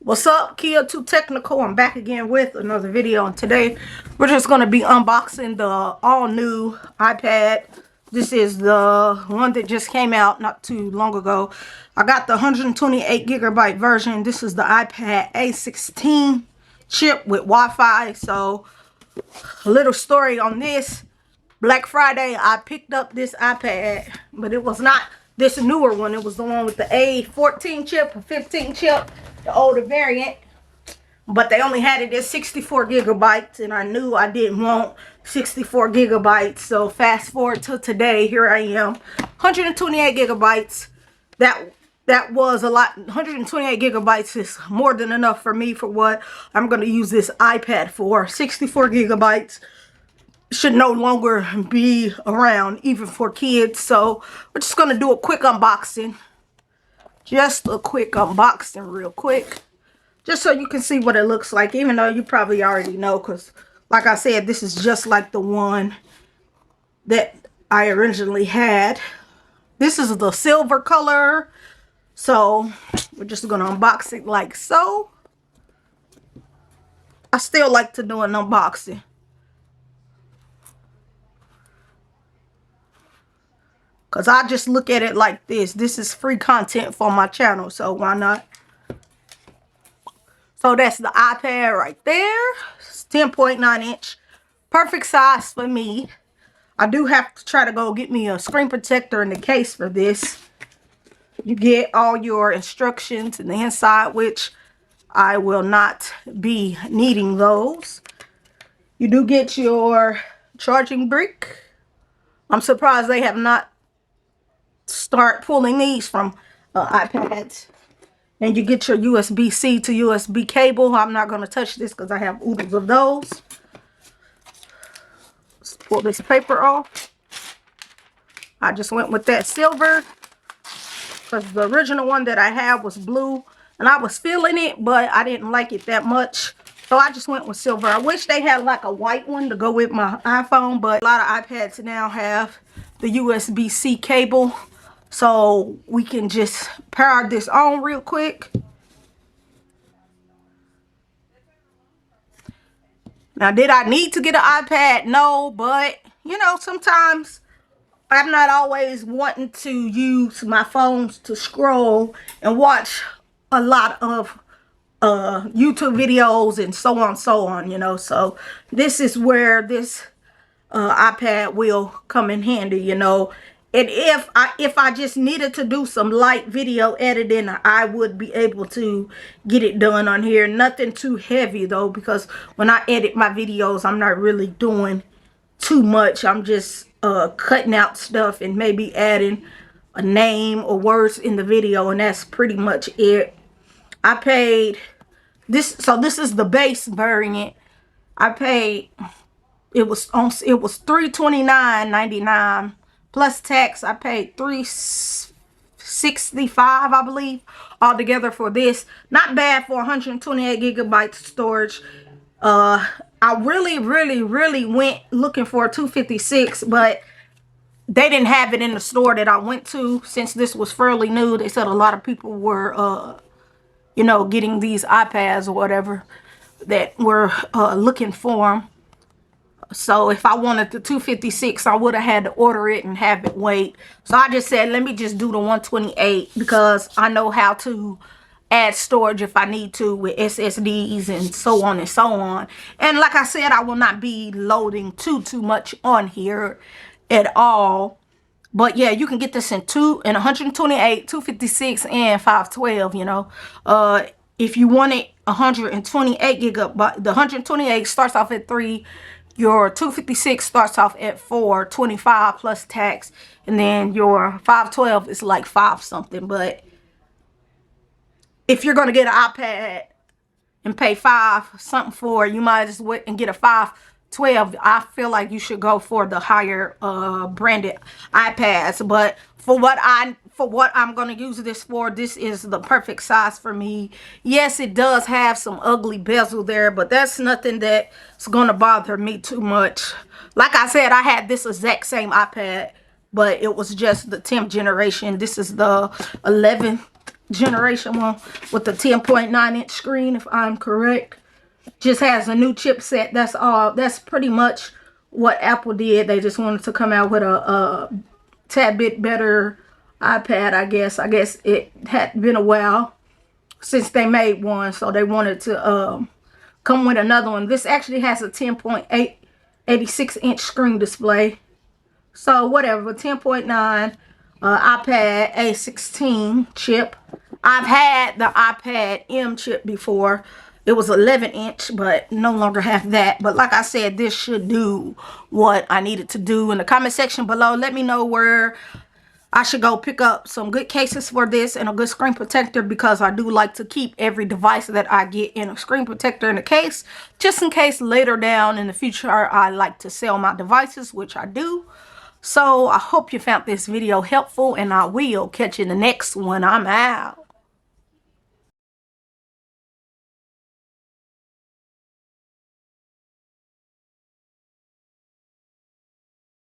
What's up, Kia Too Technical? I'm back again with another video, and today we're just going to be unboxing the all-new iPad. This is the one that just came out not too long ago. I got the 128 gigabyte version. This is the iPad A16 chip with Wi-Fi. So, a little story on this. Black Friday, I picked up this iPad, but it was not this newer one. It was the one with the A14 chip or 15 chip, the older variant. But they only had it at 64 gigabytes, and I knew I didn't want 64 gigabytes. So fast forward to today, here I am, 128 gigabytes. That was a lot. 128 gigabytes is more than enough for me for what I'm going to use this iPad for. 64 gigabytes should no longer be around, even for kids. So we're just going to do a quick unboxing. Just a quick unboxing real quick. Just so you can see what it looks like, even though you probably already know, because like I said, this is just like the one that I originally had. This is the silver color. So we're just going to unbox it like so. I still like to do an unboxing. Because I just look at it like this. This is free content for my channel, so why not? So that's the iPad right there. It's 10.9 inch. Perfect size for me. I do have to try to go get me a screen protector in the case for this. You get all your instructions in the inside, which I will not be needing those. You do get your charging brick. I'm surprised they have not start pulling these from iPads. And you get your USB-C to USB cable. I'm not going to touch this because I have oodles of those. Let's pull this paper off. I just went with that silver because the original one that I had was blue, and I was feeling it, but I didn't like it that much. So I just went with silver. I wish they had like a white one to go with my iPhone, but a lot of iPads now have the USB-C cable. So we can just power this on real quick. Now, did I need to get an iPad? No, but you know, sometimes I'm not always wanting to use my phones to scroll and watch a lot of YouTube videos and so on, you know. So this is where this iPad will come in handy, you know. And if I just needed to do some light video editing, I would be able to get it done on here. Nothing too heavy though, because when I edit my videos, I'm not really doing too much. I'm just cutting out stuff and maybe adding a name or words in the video, and that's pretty much it. I paid this, so this is the base variant. I paid, it was $329.99 plus tax. I paid $365, I believe, altogether for this. Not bad for 128 gigabytes storage. I really went looking for a 256, but they didn't have it in the store that I went to. Since this was fairly new, they said a lot of people were you know, getting these iPads or whatever that were looking for them. So if I wanted the 256, I would have had to order it and have it wait. So I just said, let me just do the 128 because I know how to add storage if I need to with SSDs and so on and so on. And like I said, I will not be loading too much on here at all. But yeah, you can get this in 128, 256, and 512, you know. If you want it 128 gigabyte, the 128 starts off at 3. Your 256 starts off at 425 plus tax, and then your 512 is like 5 something. But if you're gonna get an iPad and pay 5 something for it, you might as well and get a 512. I feel like you should go for the higher branded iPads. But for what I'm going to use this for, this is the perfect size for me. Yes, it does have some ugly bezel there, but that's nothing that's going to bother me too much. Like I said, I had this exact same iPad, but it was just the 10th generation. This is the 11th generation one with the 10.9-inch screen, if I'm correct. Just has a new chipset. That's all. That's pretty much what Apple did. They just wanted to come out with a tad bit better iPad, I guess. I guess it had been a while since they made one, so they wanted to come with another one. This actually has a 10.86-inch screen display. So whatever, 10.9 iPad A16 chip. I've had the iPad M chip before. It was 11-inch, but no longer have that. But like I said, this should do what I needed to do. In the comment section below, let me know where I should go pick up some good cases for this and a good screen protector, because I do like to keep every device that I get in a screen protector in a case, just in case later down in the future I like to sell my devices, which I do. So I hope you found this video helpful, and I will catch you in the next one. I'm out.